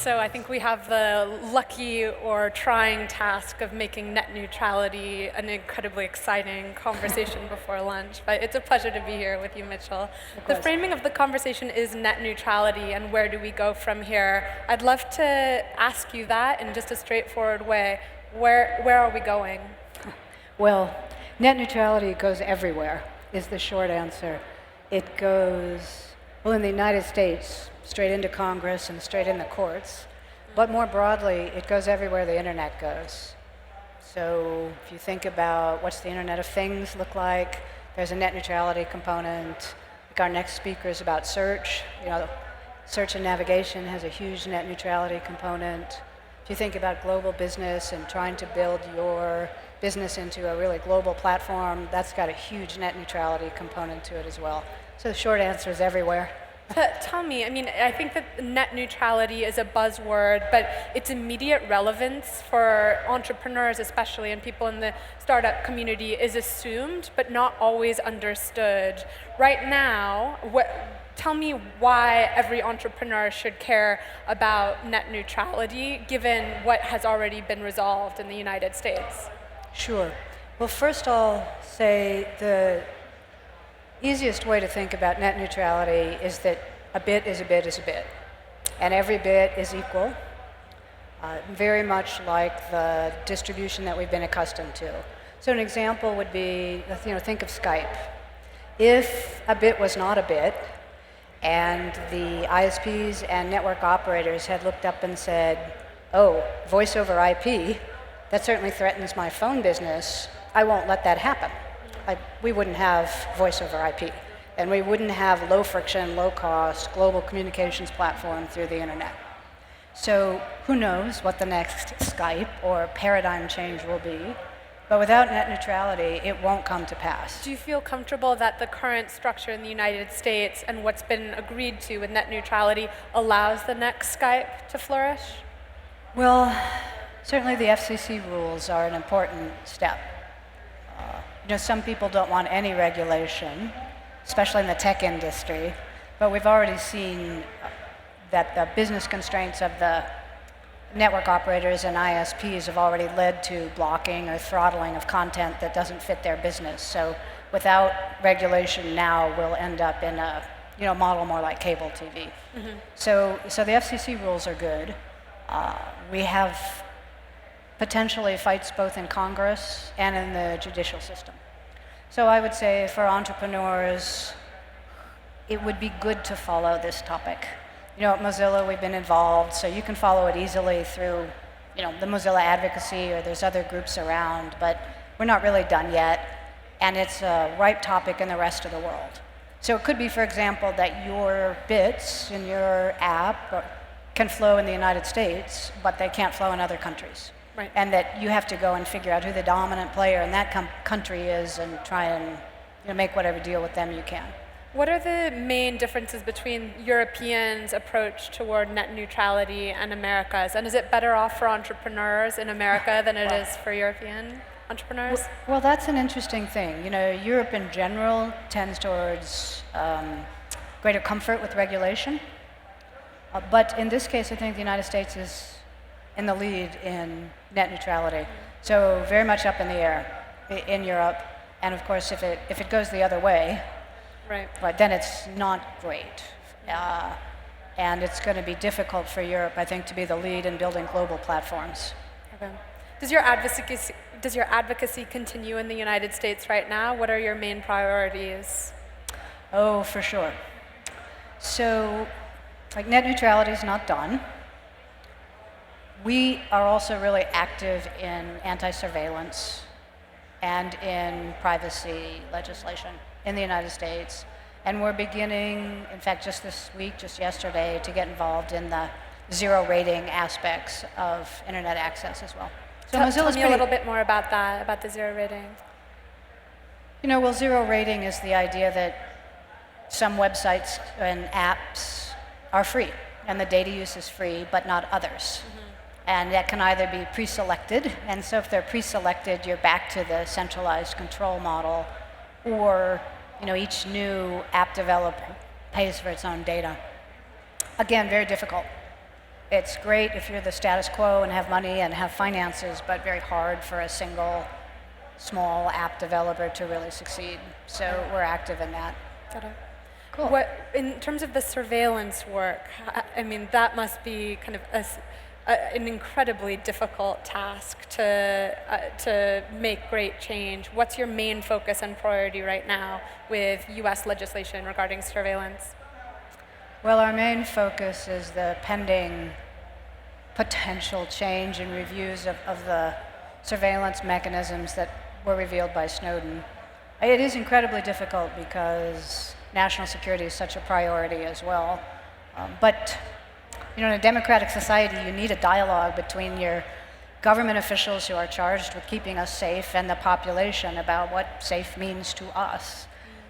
So I think we have the lucky or trying task of making net neutrality an incredibly exciting conversation before lunch. But it's a pleasure to be here with you, Mitchell. The framing of the conversation is net neutrality and where do we go from here. I'd love to ask you that in just a straightforward way. Where are we going? Well, net neutrality goes everywhere, is the short answer. It goes, well, in the United States, straight into Congress and straight in the courts. But more broadly, it goes everywhere the internet goes. So if you think about what's the Internet of Things look like, there's a net neutrality component. Like our next speaker is about search. You know, search and navigation has a huge net neutrality component. If you think about global business and trying to build your business into a really global platform, that's got a huge net neutrality component to it as well. So the short answer is everywhere. Tell me, I mean, I think that net neutrality is a buzzword, but its immediate relevance for entrepreneurs especially and people in the startup community is assumed, but not always understood. Right now, tell me why every entrepreneur should care about net neutrality given what has already been resolved in the United States. Sure. Well, first I'll say the easiest way to think about net neutrality is that a bit is a bit is a bit, and every bit is equal, very much like the distribution that we've been accustomed to. So an example would be, think of Skype. If a bit was not a bit, and the ISPs and network operators had looked up and said, oh, voice over IP, that certainly threatens my phone business, I won't let that happen. We wouldn't have voice over IP, and we wouldn't have low friction, low cost, global communications platform through the internet. So who knows what the next Skype or paradigm change will be, but without net neutrality, it won't come to pass. Do you feel comfortable that the current structure in the United States and what's been agreed to with net neutrality allows the next Skype to flourish? Well, certainly the FCC rules are an important step. Some people don't want any regulation, especially in the tech industry, but we've already seen that the business constraints of the network operators and ISPs have already led to blocking or throttling of content that doesn't fit their business. So without regulation now, we'll end up in a model more like cable TV. Mm-hmm. So the FCC rules are good. We have potentially fights both in Congress and in the judicial system. So I would say for entrepreneurs, it would be good to follow this topic. At Mozilla, we've been involved, so you can follow it easily through, the Mozilla advocacy, or there's other groups around, but we're not really done yet, and it's a ripe topic in the rest of the world. So it could be, for example, that your bits in your app can flow in the United States, but they can't flow in other countries. Right. And that you have to go and figure out who the dominant player in that country is and try and make whatever deal with them you can. What are the main differences between Europeans' approach toward net neutrality and America's? And is it better off for entrepreneurs in America than it is for European entrepreneurs? Well, that's an interesting thing. Europe in general tends towards greater comfort with regulation. But in this case, I think the United States is in the lead in net neutrality. So very much up in the air in Europe. And of course, if it goes the other way, right, then it's not great. And it's going to be difficult for Europe, I think, to be the lead in building global platforms. Okay. Does your advocacy continue in the United States right now? What are your main priorities? Oh, for sure. So, net neutrality is not done. We are also really active in anti-surveillance and in privacy legislation in the United States. And we're beginning, in fact, just this week, just yesterday, to get involved in the zero rating aspects of internet access as well. So tell me a little bit more about that, about the zero rating. Well, zero rating is the idea that some websites and apps are free, and the data use is free, but not others. Mm-hmm. And that can either be pre-selected, and so if they're pre-selected, you're back to the centralized control model, or each new app developer pays for its own data. Again, very difficult. it's great if you're the status quo and have money and have finances, but very hard for a single small app developer to really succeed. So we're active in that. Got it. Cool. What, in terms of the surveillance work, I mean, that must be kind of an incredibly difficult task to make great change. What's your main focus and priority right now with US legislation regarding surveillance? Well, our main focus is the pending potential change in reviews of the surveillance mechanisms that were revealed by Snowden. It is incredibly difficult because national security is such a priority as well. But in a democratic society, you need a dialogue between your government officials who are charged with keeping us safe and the population about what safe means to us.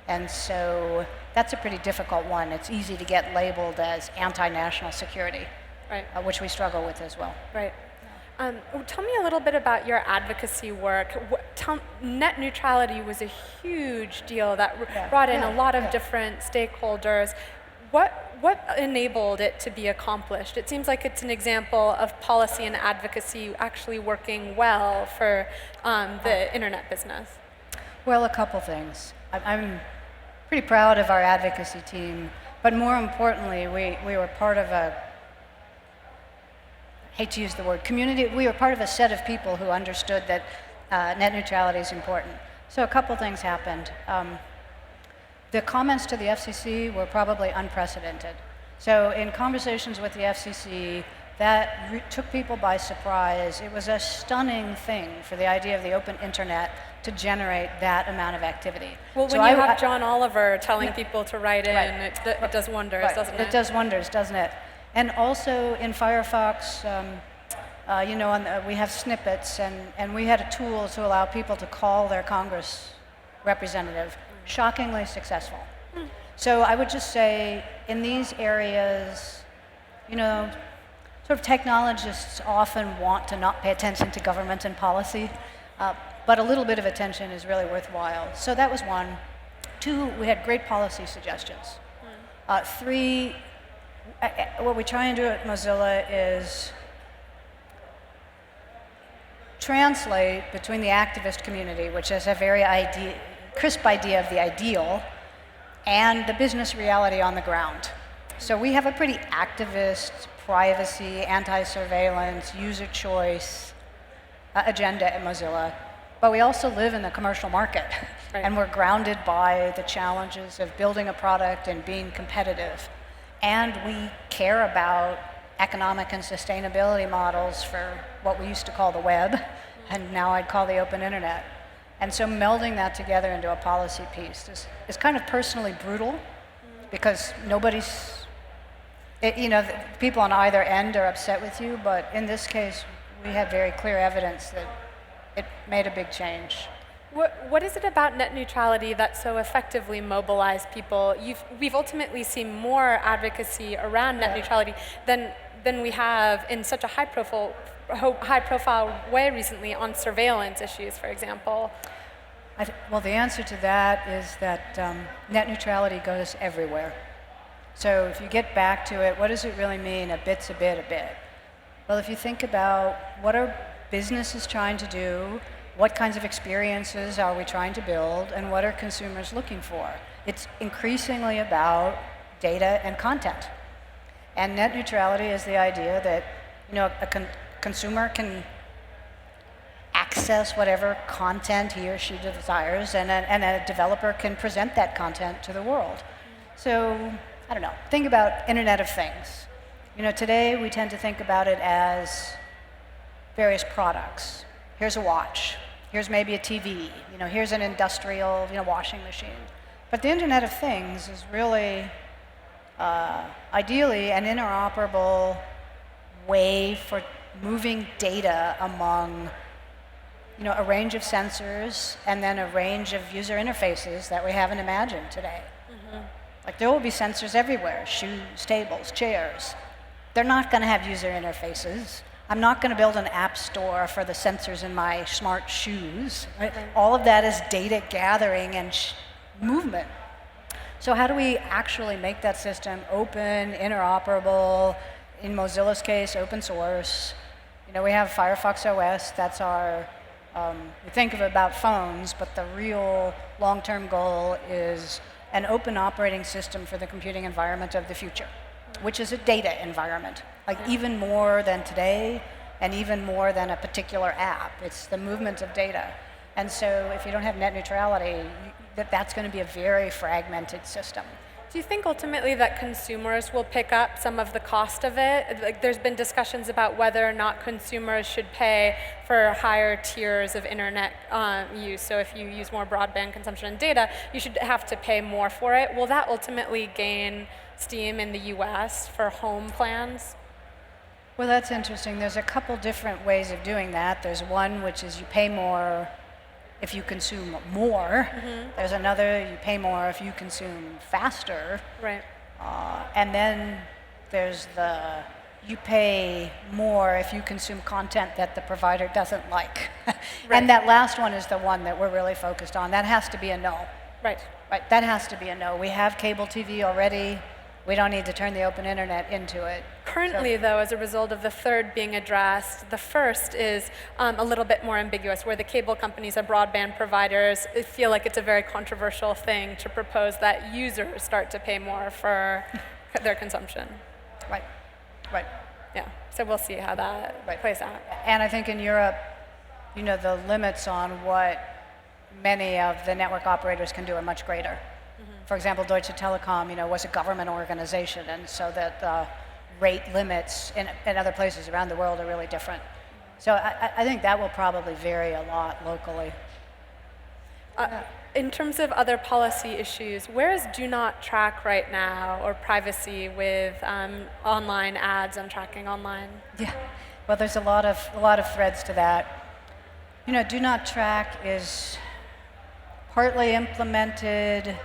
And so that's a pretty difficult one. It's easy to get labeled as anti-national security, right. Which we struggle with as well. Right. Tell me a little bit about your advocacy work. Net neutrality was a huge deal that brought in a lot of different stakeholders. What enabled it to be accomplished? It seems like it's an example of policy and advocacy actually working well for the internet business. Well, a couple things. I'm pretty proud of our advocacy team, but more importantly, we were part of a, I hate to use the word community, we were part of a set of people who understood that net neutrality is important. So a couple things happened. The comments to the FCC were probably unprecedented. So in conversations with the FCC, that took people by surprise. It was a stunning thing for the idea of the open internet to generate that amount of activity. Well, when you have John Oliver telling people to write in, it does wonders, doesn't it? It does wonders, doesn't it? And also in Firefox, we have snippets, and we had a tool to allow people to call their Congress representative. Shockingly successful. So I would just say, in these areas, sort of technologists often want to not pay attention to government and policy, but a little bit of attention is really worthwhile. So that was one. Two, we had great policy suggestions. Three, what we try and do at Mozilla is translate between the activist community, which is a very crisp idea of the ideal, and the business reality on the ground. So we have a pretty activist, privacy, anti-surveillance, user choice agenda at Mozilla, but we also live in the commercial market, and we're grounded by the challenges of building a product and being competitive. And we care about economic and sustainability models for what we used to call the web, and now I'd call the open internet. And so melding that together into a policy piece is kind of personally brutal, because people on either end are upset with you, but in this case, we had very clear evidence that it made a big change. What is it about net neutrality that so effectively mobilized people? We've ultimately seen more advocacy around net neutrality than we have in such a high-profile way recently on surveillance issues, for example. Well, the answer to that is that net neutrality goes everywhere. So if you get back to it, what does it really mean, a bit's a bit, a bit? Well, if you think about what are businesses trying to do, what kinds of experiences are we trying to build, and what are consumers looking for? It's increasingly about data and content. And net neutrality is the idea that a consumer can access whatever content he or she desires, and a developer can present that content to the world. So, I don't know, think about Internet of Things. Today we tend to think about it as various products. Here's a watch, here's maybe a TV, here's an industrial, washing machine. But the Internet of Things is really, ideally, an interoperable way for moving data among a range of sensors and then a range of user interfaces that we haven't imagined today. Like there will be sensors everywhere, shoes, tables, chairs. They're not going to have user interfaces. I'm not going to build an app store for the sensors in my smart shoes. Right? All of that is data gathering and movement. So how do we actually make that system open, interoperable, in Mozilla's case, open source. You know, we have Firefox OS. That's our, we think of it about phones, but the real long-term goal is an open operating system for the computing environment of the future, which is a data environment, like even more than today and even more than a particular app. It's the movement of data. And so if you don't have net neutrality, that's going to be a very fragmented system. Do you think ultimately that consumers will pick up some of the cost of it? Like, there's been discussions about whether or not consumers should pay for higher tiers of internet use. So if you use more broadband consumption and data, you should have to pay more for it. Will that ultimately gain steam in the US for home plans? Well, that's interesting. There's a couple different ways of doing that. There's one which is you pay more if you consume more. There's another, you pay more if you consume faster. Right. And then there's the, you pay more if you consume content that the provider doesn't like. Right. And that last one is the one that we're really focused on. That has to be a no. Right. Right, that has to be a no. We have cable TV already. We don't need to turn the open internet into it. Currently, though, as a result of the third being addressed, the first is a little bit more ambiguous, where the cable companies and broadband providers feel like it's a very controversial thing to propose that users start to pay more for their consumption. Right, right. Yeah, so we'll see how that plays out. And I think in Europe, you know, the limits on what many of the network operators can do are much greater. For example, Deutsche Telekom, you know, was a government organization, and so that the rate limits in other places around the world are really different. So I think that will probably vary a lot locally. In terms of other policy issues, where is do not track right now, or privacy with online ads and tracking online? Yeah, well, there's a lot of threads to that. You know, do not track is partly implemented,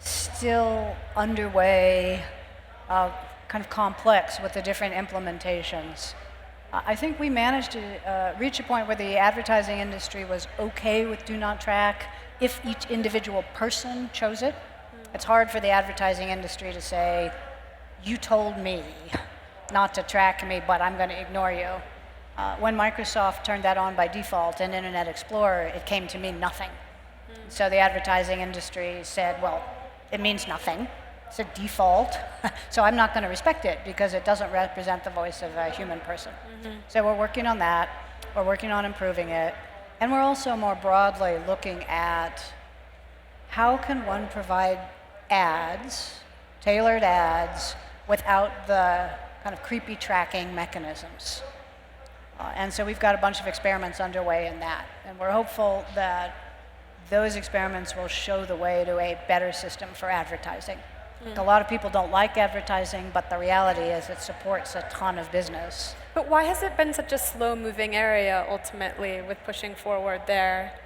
still underway, kind of complex with the different implementations. I think we managed to reach a point where the advertising industry was okay with do not track if each individual person chose it. It's hard for the advertising industry to say, you told me not to track me, but I'm going to ignore you. When Microsoft turned that on by default in Internet Explorer, it came to mean nothing. So the advertising industry said, well, it means nothing. It's a default, so I'm not going to respect it because it doesn't represent the voice of a human person. So we're working on that. We're working on improving it. And we're also more broadly looking at how can one provide ads, tailored ads, without the kind of creepy tracking mechanisms. And so we've got a bunch of experiments underway in that. And we're hopeful that those experiments will show the way to a better system for advertising. A lot of people don't like advertising, but the reality is it supports a ton of business. But why has it been such a slow-moving area, ultimately, with pushing forward there?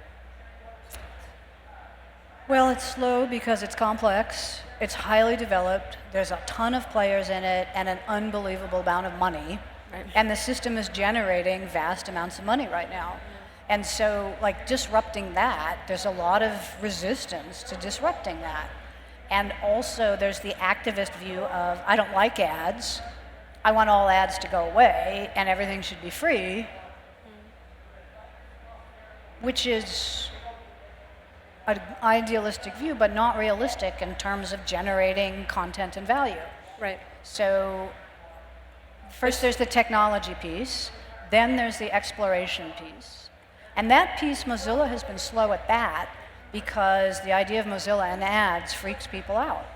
Well, it's slow because it's complex, it's highly developed, there's a ton of players in it, and an unbelievable amount of money. Right. And the system is generating vast amounts of money right now. And so, like, disrupting that, there's a lot of resistance to disrupting that. And also, there's the activist view of, I don't like ads, I want all ads to go away, and everything should be free, which is an idealistic view, but not realistic in terms of generating content and value. Right. So, first there's the technology piece, then there's the exploration piece. And that piece, Mozilla has been slow at that because the idea of Mozilla and ads freaks people out.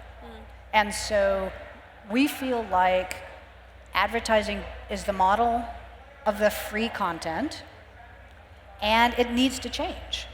And so we feel like advertising is the model of the free content, and it needs to change.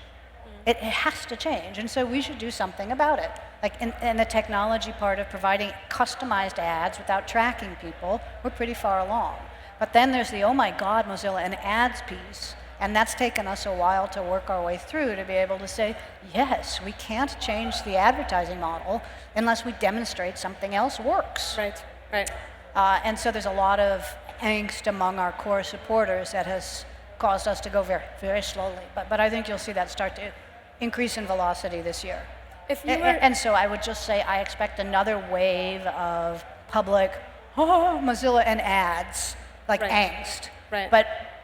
It has to change, and so we should do something about it. Like in the technology part of providing customized ads without tracking people, we're pretty far along. But then there's the, oh my God, Mozilla, and ads piece. And that's taken us a while to work our way through to be able to say, yes, we can't change the advertising model unless we demonstrate something else works. Right, right. And so there's a lot of angst among our core supporters that has caused us to go very, very slowly. But I think you'll see that start to increase in velocity this year. If you were... And so I would just say I expect another wave of public oh, Mozilla and ads, like Right. angst. Right.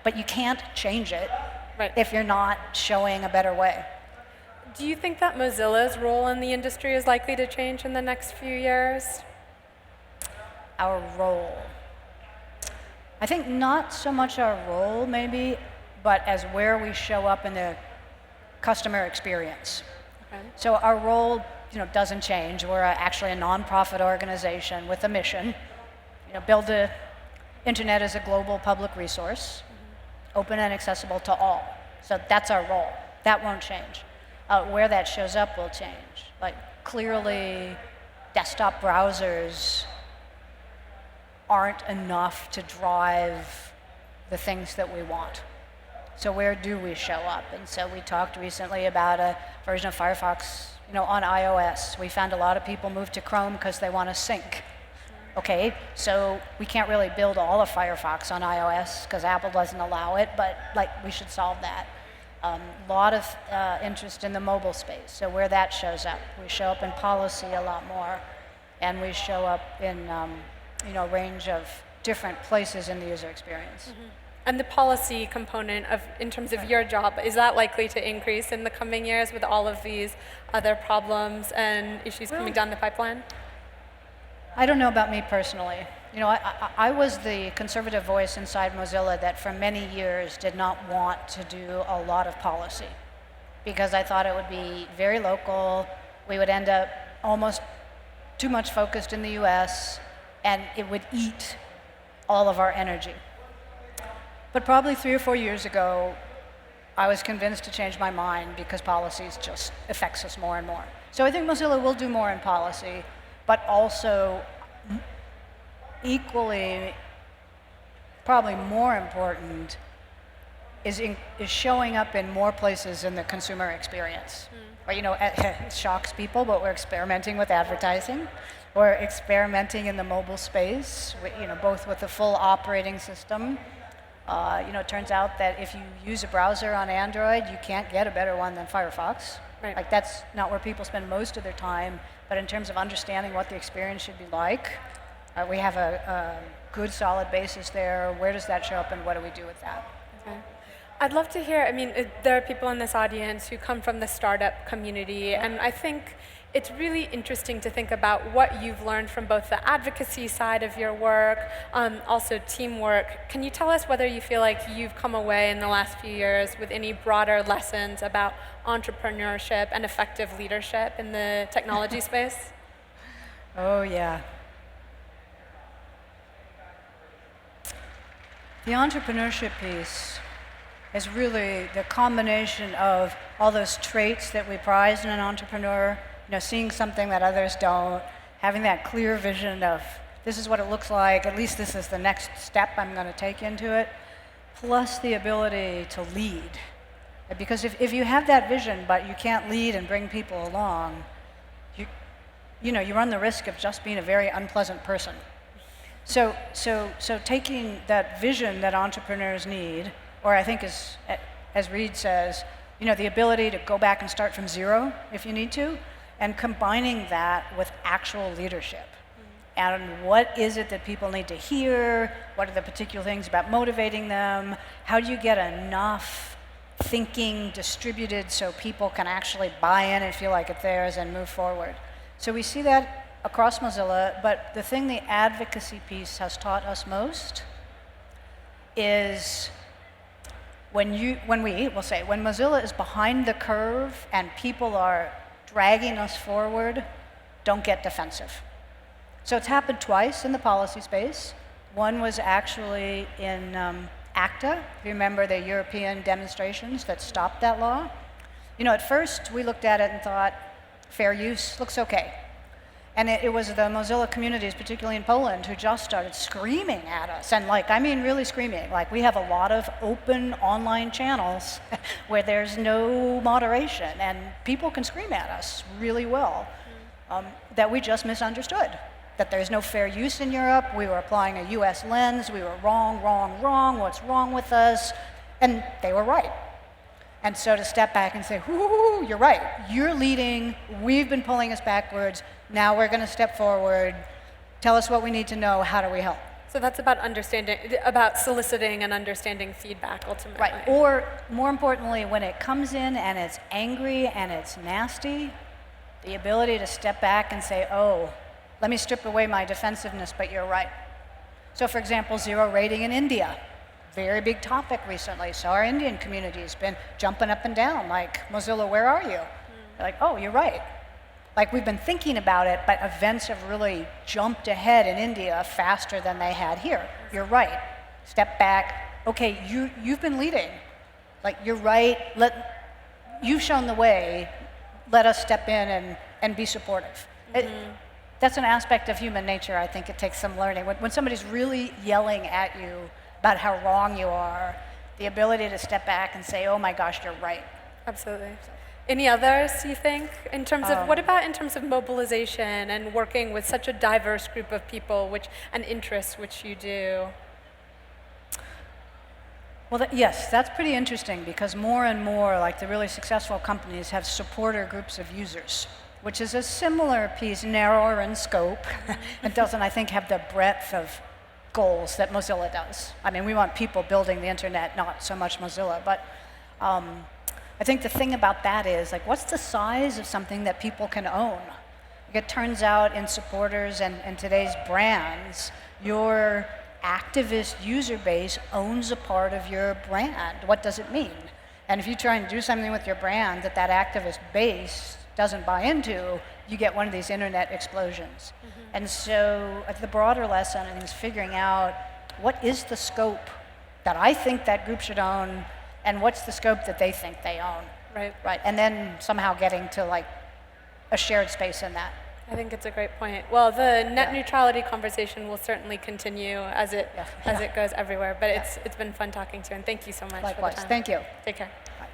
But you can't change it Right. if you're not showing a better way. Do you think that Mozilla's role in the industry is likely to change in the next few years? Our role. I think not so much our role, maybe, but as where we show up in the customer experience. Okay. So our role, doesn't change. We're actually a nonprofit organization with a mission. Build the internet as a global public resource, open and accessible to all. So that's our role. That won't change. Where that shows up will change. Like clearly, desktop browsers aren't enough to drive the things that we want. So where do we show up? And so we talked recently about a version of Firefox, on iOS. We found a lot of people move to Chrome because they want to sync. Okay, so we can't really build all of Firefox on iOS because Apple doesn't allow it, but we should solve that. A lot of interest in the mobile space. So where that shows up, we show up in policy a lot more, and we show up in a range of different places in the user experience. Mm-hmm. And the policy component in terms of your job, is that likely to increase in the coming years with all of these other problems and issues coming down the pipeline? I don't know about me personally. I was the conservative voice inside Mozilla that for many years did not want to do a lot of policy because I thought it would be very local. We would end up almost too much focused in the US, and it would eat all of our energy. But probably 3 or 4 years ago, I was convinced to change my mind because policies just affects us more and more. So I think Mozilla will do more in policy, but also equally, probably more important, is showing up in more places in the consumer experience. Or, it shocks people, but we're experimenting with advertising. We're experimenting in the mobile space, both with the full operating system. It turns out that if you use a browser on Android, you can't get a better one than Firefox. Right. That's not where people spend most of their time, but in terms of understanding what the experience should be like, we have a good, solid basis there. Where does that show up, and what do we do with that? Okay. I'd love to hear, there are people in this audience who come from the startup community, and I think it's really interesting to think about what you've learned from both the advocacy side of your work, also teamwork. Can you tell us whether you feel like you've come away in the last few years with any broader lessons about entrepreneurship and effective leadership in the technology space? Oh, yeah. The entrepreneurship piece is really the combination of all those traits that we prize in an entrepreneur, seeing something that others don't, having that clear vision of this is what it looks like, at least this is the next step I'm going to take into it, plus the ability to lead. Because if you have that vision but you can't lead and bring people along, you run the risk of just being a very unpleasant person. So taking that vision that entrepreneurs need, or I think as Reed says, the ability to go back and start from zero if you need to, and combining that with actual leadership. And what is it that people need to hear? What are the particular things about motivating them? How do you get enough thinking distributed so people can actually buy in and feel like it's theirs and move forward? So we see that across Mozilla, but the thing the advocacy piece has taught us most is when Mozilla is behind the curve and people are dragging us forward, don't get defensive. So it's happened twice in the policy space. One was actually in ACTA, if you remember the European demonstrations that stopped that law. At first we looked at it and thought, fair use looks okay. And it was the Mozilla communities, particularly in Poland, who just started screaming at us. And really screaming. We have a lot of open online channels where there's no moderation, and people can scream at us really well, that we just misunderstood. That there's no fair use in Europe, we were applying a US lens, we were wrong, what's wrong with us? And they were right. And so to step back and say, whoo, you're right, you're leading, we've been pulling us backwards, now we're going to step forward, Tell us what we need to know. How do we help? So that's about about soliciting and understanding feedback ultimately. Right. Or more importantly, when it comes in and it's angry and it's nasty, the ability to step back and say, oh, let me strip away my defensiveness, but you're right. So for example, zero rating in India. Very big topic recently. So our Indian community has been jumping up and down, like, Mozilla, where are you? They're like, oh, you're right. Like, we've been thinking about it, but events have really jumped ahead in India faster than they had here. You're right. Step back. Okay, you've been leading. Like, you're right. You've shown the way. Let us step in and be supportive. That's an aspect of human nature. I think it takes some learning. When somebody's really yelling at you about how wrong you are, the ability to step back and say, oh my gosh, you're right. Absolutely. Any others, you think, in terms of, what about in terms of mobilization and working with such a diverse group of people and interests, which you do? Well, yes, that's pretty interesting because more and more, like the really successful companies have supporter groups of users, which is a similar piece, narrower in scope. It doesn't, I think, have the breadth of goals that Mozilla does. I mean, we want people building the internet, not so much Mozilla, but I think the thing about that is, like, what's the size of something that people can own? It turns out in supporters and today's brands, your activist user base owns a part of your brand. What does it mean? And if you try and do something with your brand that activist base doesn't buy into, you get one of these internet explosions. And so the broader lesson, I think, is figuring out what is the scope that I think that group should own, and what's the scope that they think they own. Right. Right. And then somehow getting to like a shared space in that. I think it's a great point. Well, the net neutrality conversation will certainly continue as it goes everywhere. But it's been fun talking to you, and thank you so much. Likewise. For the time. Thank you. Take care. Bye.